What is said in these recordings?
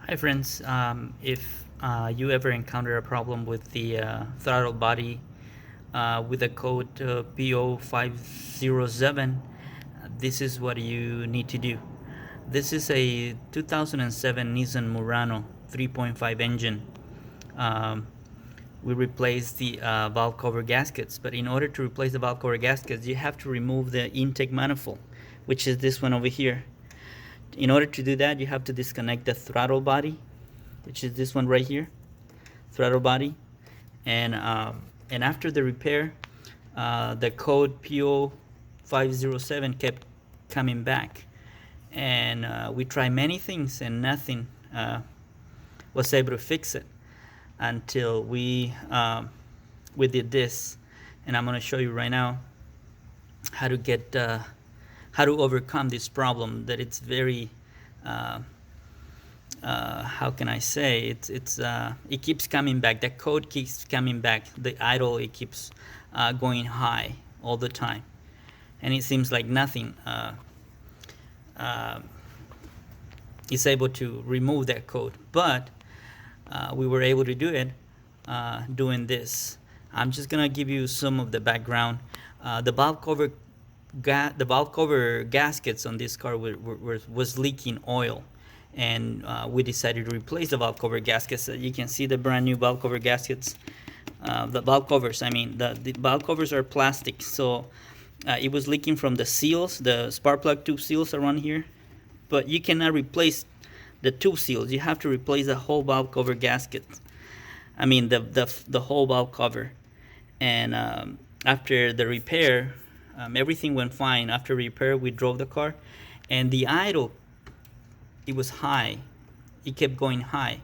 Hi friends, if you ever encounter a problem with the throttle body with the code P0507, this is what you need to do. This is a 2007 Nissan Murano 3.5 engine. Um, we replaced the valve cover gaskets, but in order to replace the valve cover gaskets, you have to remove the intake manifold, which is this one over here. In order to do that, you have to disconnect the throttle body, which is this one right here, throttle body, and after the repair, the code P0507 kept coming back, and we tried many things and nothing was able to fix it until we did this, and I'm going to show you right now how to get how to overcome this problem that it's very how can I say it keeps coming back. The code keeps coming back. The idle, it keeps going high all the time, and it seems like nothing is able to remove that code. But we were able to do it doing this. I'm just gonna give you some of the background. The valve cover gaskets on this car was leaking oil, and we decided to replace the valve cover gaskets. You can see the brand new valve cover gaskets. The valve covers, I mean, the valve covers are plastic, so it was leaking from the seals, the spark plug tube seals around here. But you cannot replace the tube seals. You have to replace the whole valve cover gasket. I mean, the whole valve cover. And after the repair, everything went fine. After repair, we drove the car, and the idle, it was high. It kept going high.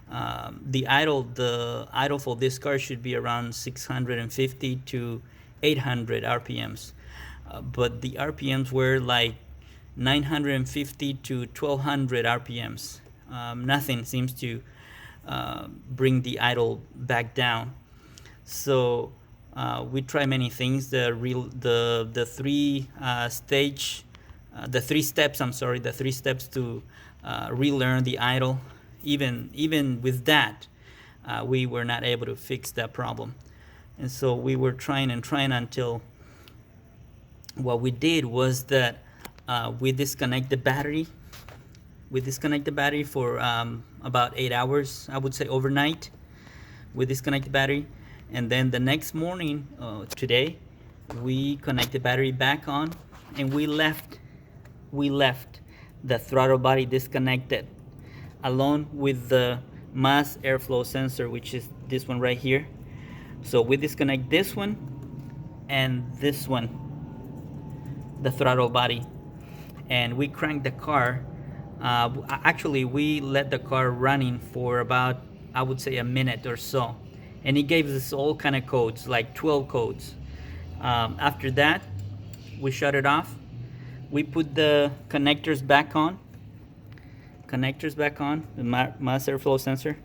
The idle for this car should be around 650 to 800 RPMs, but the RPMs were like 950 to 1200 RPMs. Nothing seems to bring the idle back down. So we try many things. The three steps. I'm sorry, the 3 steps to relearn the idle. Even with that, we were not able to fix that problem, and so we were trying and trying until what we did was that we disconnect the battery. We disconnect the battery for about 8 hours, I would say overnight. We disconnect the battery, and then the next morning, today, we connect the battery back on, and we left the throttle body disconnected, along with the mass airflow sensor, which is this one right here. So we disconnect this one and this one, the throttle body, and we crank the car. Actually, we let the car running for about, I would say, a minute or so, and it gave us all kind of codes, like 12 codes. After that, we shut it off. We put the connectors back on, the mass airflow sensor,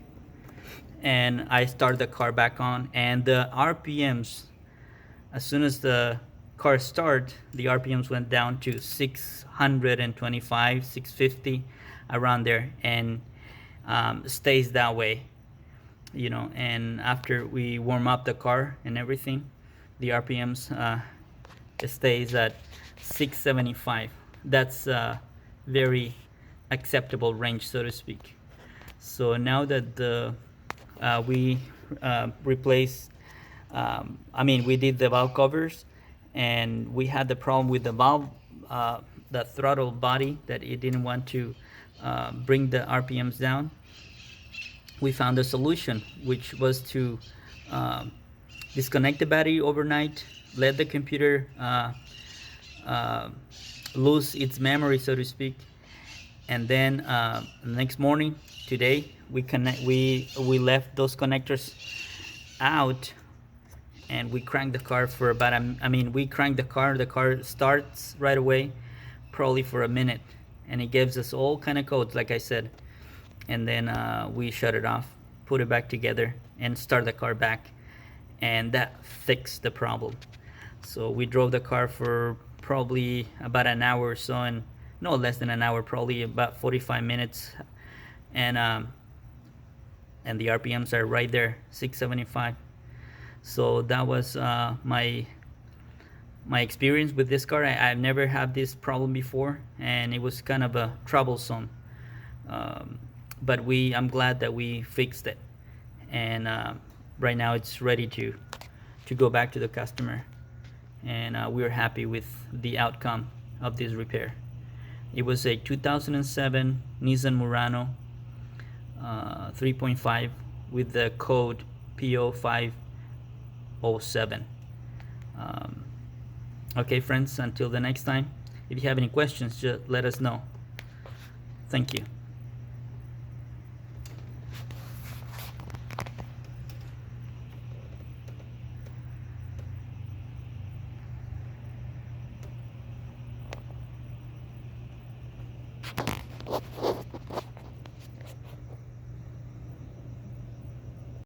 and I start the car back on, and the RPMs, as soon as the car start, the RPMs went down to 625, 650, around there, and stays that way, and after we warm up the car and everything, the RPMs stays at 675. That's very acceptable range, so to speak. So now that we replaced, we did the valve covers, and we had the problem with the valve, the throttle body, that it didn't want to bring the RPMs down. We found a solution, which was to disconnect the battery overnight, let the computer lose its memory, so to speak, and then the next morning, today, we left those connectors out, and we cranked the car for about we cranked the car starts right away, probably for a minute, and it gives us all kind of codes, like I said, and then we shut it off, put it back together, and start the car back, and that fixed the problem. So we drove the car for probably about an hour or so, and no less than an hour, probably about 45 minutes, and the RPMs are right there, 675. So that was my experience with this car. I've never had this problem before, and it was kind of a troublesome. But I'm glad that we fixed it, and right now it's ready to go back to the customer, and we're happy with the outcome of this repair. It was a 2007 Nissan Murano 3.5 with the code P0507. Okay, friends, until the next time, if you have any questions, just let us know. Thank you.